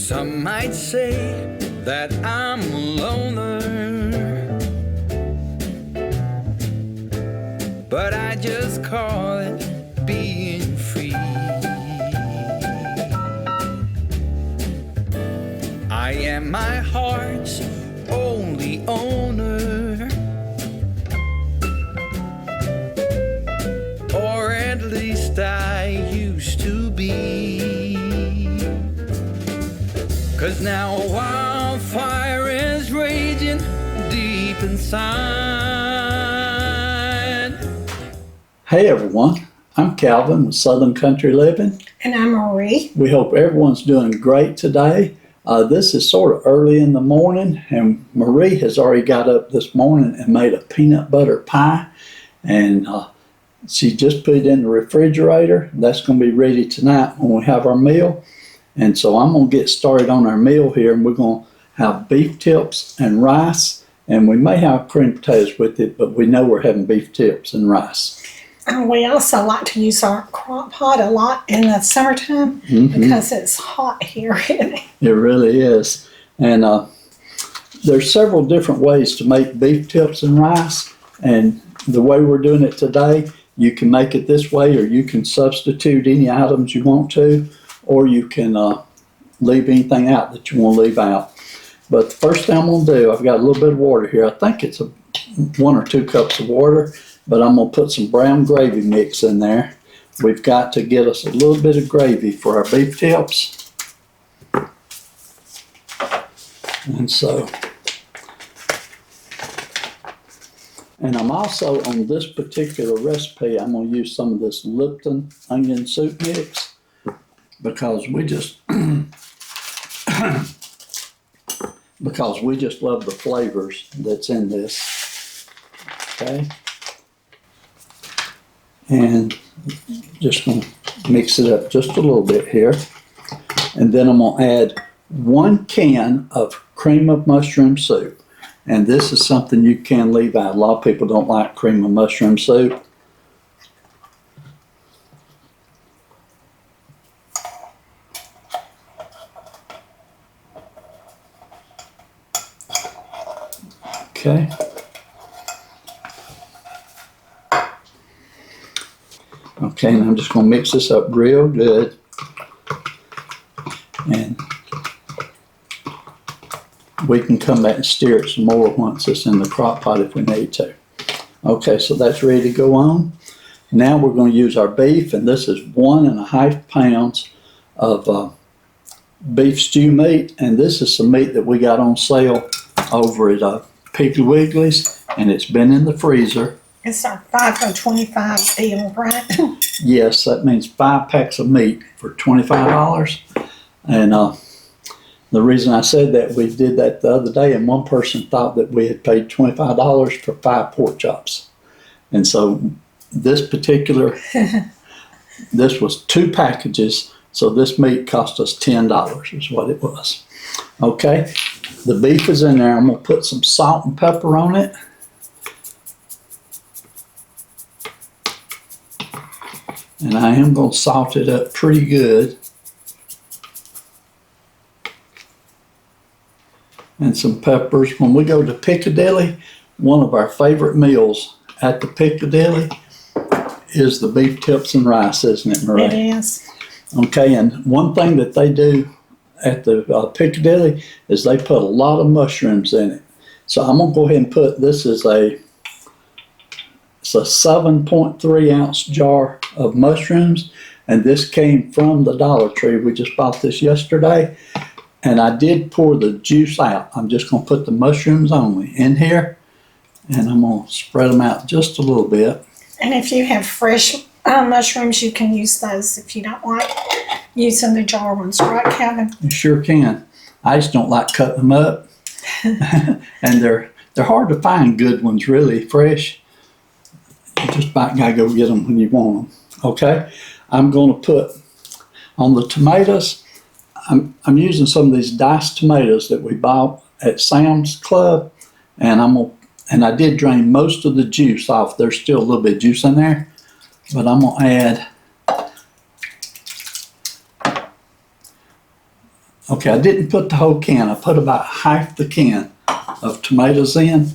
Some might say that I'm a loner, but I just call it being free. I am my heart's only owner, or at least I used to be. 'Cause now a wildfire is raging deep inside. Hey everyone, I'm Calvin with Southern Country Living. And I'm Marie. We hope everyone's doing great today. This is sort of early in the morning, and Marie has already got up this morning and made a peanut butter pie, and she just put it in the refrigerator. That's going to be ready tonight when we have our meal. And so I'm going to get started on our meal here, and we're going to have beef tips and rice, and we may have cream potatoes with it, but we know we're having beef tips and rice. We also like to use our crock pot a lot in the summertime because it's hot here. It really is. And there's several different ways to make beef tips and rice, and the way we're doing it today, you can make it this way, or you can substitute any items you want to, or you can leave anything out that you want to leave out. But the first thing I'm going to do, I've got a little bit of water here. I think it's 1 or 2 cups of water, but I'm going to put some brown gravy mix in there. We've got to get us a little bit of gravy for our beef tips. And so, and I'm also, on this particular recipe, I'm going to use some of this Lipton onion soup mix, because we just love the flavors that's in this. Okay, and just gonna mix it up just a little bit here, and then I'm gonna add 1 can of cream of mushroom soup, and this is something you can leave out. A lot of people don't like cream of mushroom soup. Okay. Okay, and I'm just going to mix this up real good. And we can come back and stir it some more once it's in the crock pot if we need to. Okay, so that's ready to go on. Now we're going to use our beef, and this is 1.5 pounds of beef stew meat, and this is some meat that we got on sale over at Piggly Wiggly's, and it's been in the freezer. It's our 5 for 25 deal, right? Yes, that means 5 packs of meat for $25. And the reason I said that, we did that the other day, and one person thought that we had paid $25 for 5 pork chops. And so this particular, this was 2 packages, so this meat cost us $10 is what it was. Okay, the beef is in there. I'm going to put some salt and pepper on it. And I am going to salt it up pretty good. And some peppers. When we go to Piccadilly, one of our favorite meals at the Piccadilly is the beef tips and rice, isn't it, Marie? It is. Okay, and one thing that they do at the Piccadilly is they put a lot of mushrooms in it. So I'm going to go ahead and put, this is it's a 7.3 ounce jar of mushrooms, and this came from the Dollar Tree. We just bought this yesterday, and I did pour the juice out. I'm just going to put the mushrooms only in here, and I'm going to spread them out just a little bit. And if you have fresh mushrooms, you can use those if you don't like using the jar ones, right, Calvin? You sure can. I just don't like cutting them up. And they're hard to find good ones, really, fresh. You just about gotta go get them when you want them. Okay, I'm going to put on the tomatoes. I'm using some of these diced tomatoes that we bought at Sam's Club, and I did drain most of the juice off. There's still a little bit of juice in there, but I'm gonna add Okay, I didn't put the whole can. I put about half the can of tomatoes in.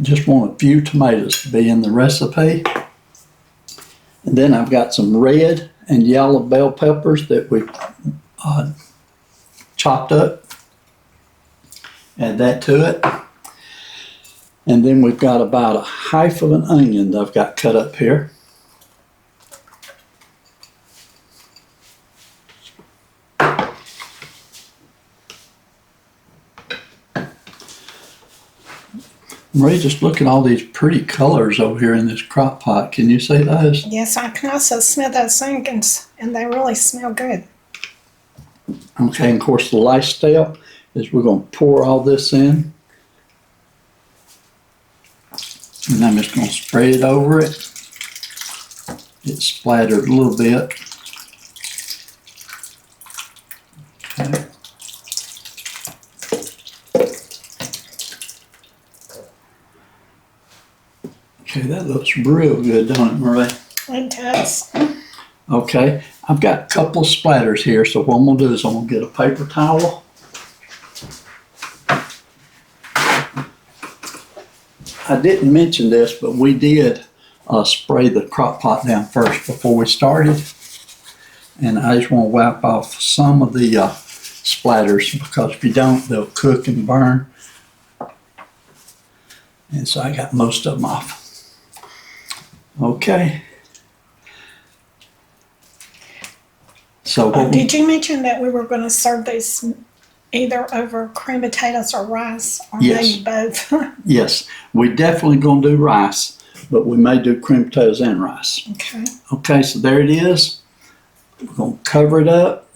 Just want a few tomatoes to be in the recipe. And then I've got some red and yellow bell peppers that we chopped up. Add that to it. And then we've got about a half of an onion that I've got cut up here. Marie, just look at all these pretty colors over here in this crock pot. Can you see those? Yes, I can also smell those onions, and they really smell good. Okay, and of course the last step is we're going to pour all this in. And I'm just going to spread it over it. It's splattered a little bit. Okay. Okay, that looks real good, don't it, Marie? It does. Okay, I've got a couple of splatters here, so what I'm going to do is I'm going to get a paper towel. I didn't mention this, but we did spray the crock pot down first before we started. And I just want to wipe off some of the splatters, because if you don't, they'll cook and burn. And so I got most of them off. Okay. So Did you mention that we were going to serve these either over cream potatoes or rice, or Yes. maybe both? Yes, we're definitely going to do rice, but we may do cream potatoes and rice. Okay. Okay, so there it is. We're going to cover it up.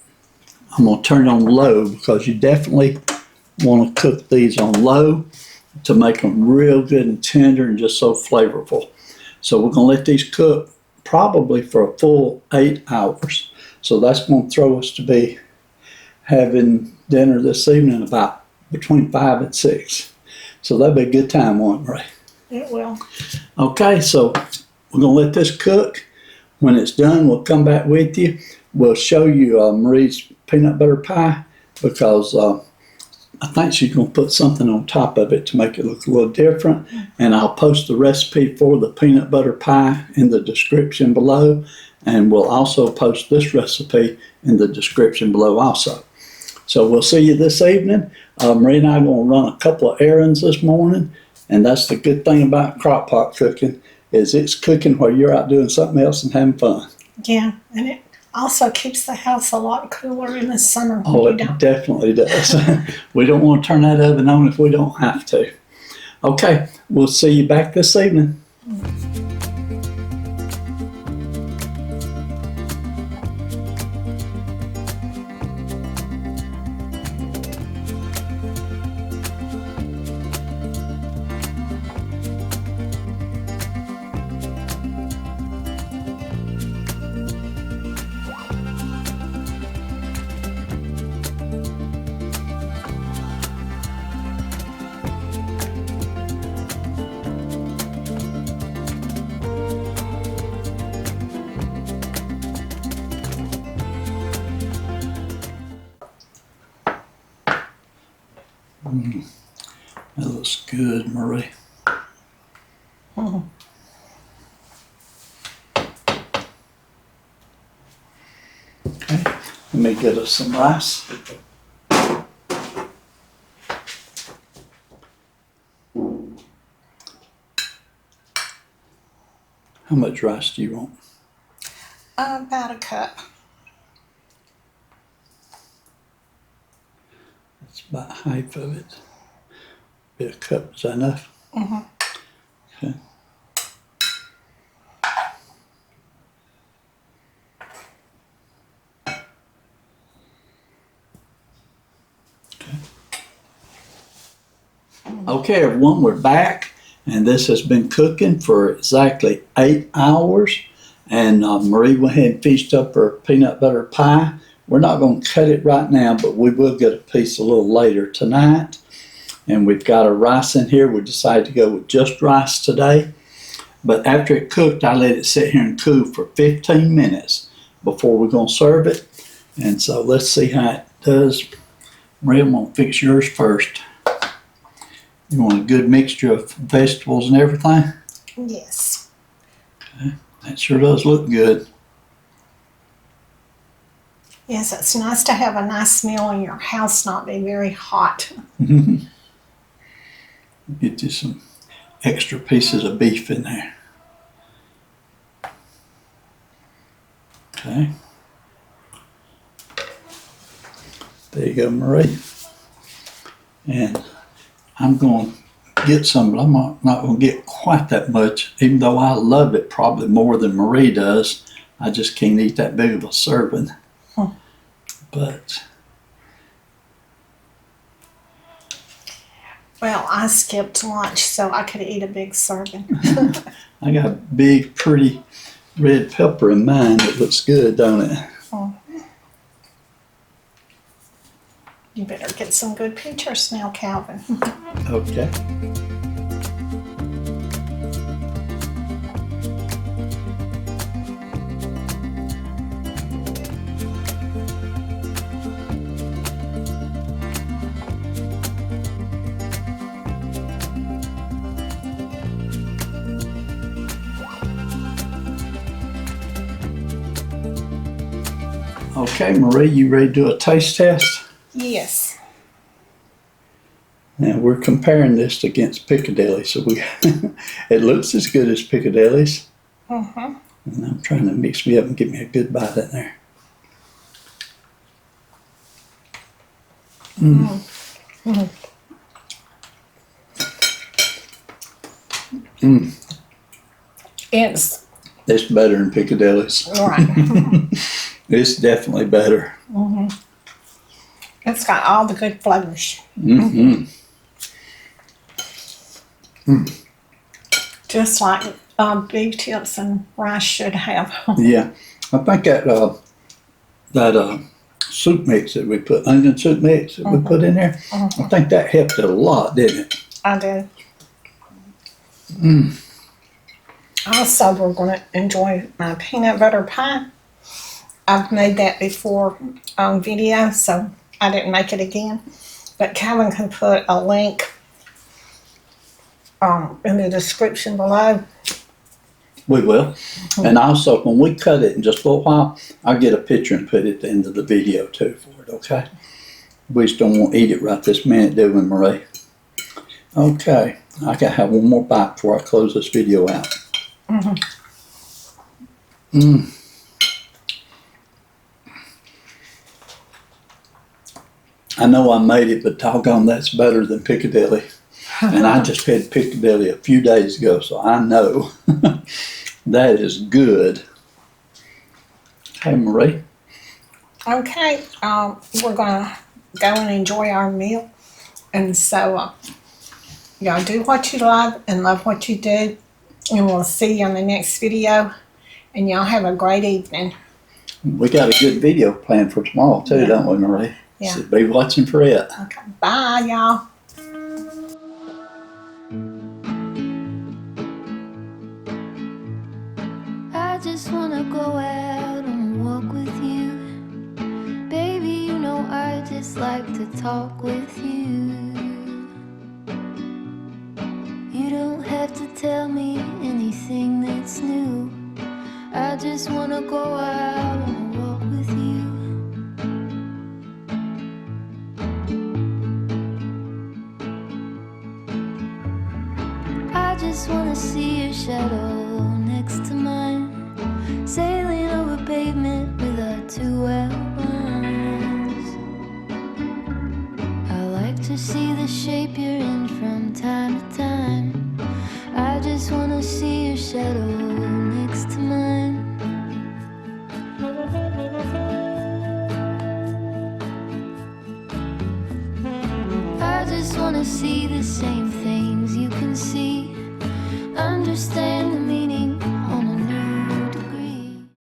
I'm going to turn it on low, because you definitely want to cook these on low to make them real good and tender and just so flavorful. So we're going to let these cook probably for a full 8 hours. So that's going to throw us to be having dinner this evening about between 5 and 6. So that'll be a good time, won't it, Ray? It will. Okay, so we're going to let this cook. When it's done, we'll come back with you. We'll show you Marie's peanut butter pie, because I think she's going to put something on top of it to make it look a little different. And I'll post the recipe for the peanut butter pie in the description below. And we'll also post this recipe in the description below also. So we'll see you this evening. Marie and I are going to run a couple of errands this morning. And that's the good thing about crock pot cooking, is it's cooking while you're out doing something else and having fun. Yeah, and it also keeps the house a lot cooler in the summer. Oh, it definitely does. We don't want to turn that oven on if we don't have to. Okay, we'll see you back this evening. That looks good, Marie. Mm-hmm. Okay, let me get us some rice. How much rice do you want? About a cup. That's about half of it. Be a cup, is that enough? Mm-hmm. Okay. Okay, everyone, we're back, and this has been cooking for exactly 8 hours. And Marie went ahead and finished up her peanut butter pie. We're not going to cut it right now, but we will get a piece a little later tonight. And we've got our rice in here. We decided to go with just rice today. But after it cooked, I let it sit here and cool for 15 minutes before we're going to serve it. And so let's see how it does. Maria, I'm gonna fix yours first. You want a good mixture of vegetables and everything? Yes. Okay. That sure does look good. Yes, it's nice to have a nice meal in your house, not be very hot. Get you some extra pieces of beef in there. Okay. There you go, Marie. And I'm going to get some, but I'm not going to get quite that much, even though I love it probably more than Marie does. I just can't eat that big of a serving. But well, I skipped lunch so I could eat a big serving. I got a big, pretty red pepper in mine. It looks good, don't it? You better get some good pictures now, Calvin. Okay. Okay, Marie, you ready to do a taste test? Yes. Now we're comparing this against Piccadilly, so it looks as good as Piccadilly's. And I'm trying to mix me up and get me a good bite in there. It's better than Piccadilly's. Right. It's definitely better. It's got all the good flavors. Just like beef tips and rice should have. Yeah, I think that soup mix that we put, onion soup mix that we put in there, I think that helped it a lot, didn't it? I do. Also, we're going to enjoy my peanut butter pie. I've made that before on video, so I didn't make it again. But Calvin can put a link in the description below. We will. And also, when we cut it in just a little while, I'll get a picture and put it at the end of the video too for it, okay? We just don't want to eat it right this minute, do we, Marie? Okay, I gotta have one more bite before I close this video out. I know I made it, but doggone, that's better than Piccadilly. And I just had Piccadilly a few days ago, so I know that is good. Hey, Marie. Okay, we're going to go and enjoy our meal. And so, y'all do what you love and love what you do. And we'll see you on the next video. And y'all have a great evening. We got a good video planned for tomorrow too, don't we, Marie? Yeah. So be watching for it. Okay, bye, y'all. I just wanna go out and walk with you. Baby, you know I just like to talk with you. You don't have to tell me anything that's new. I just wanna go out and walk with you. I just wanna see your shadow next to mine, sailing over pavement with our two outlines. I like to see the shape you're in from time to time. I just wanna see your shadow next to mine. I just wanna see the same things you can see, understand the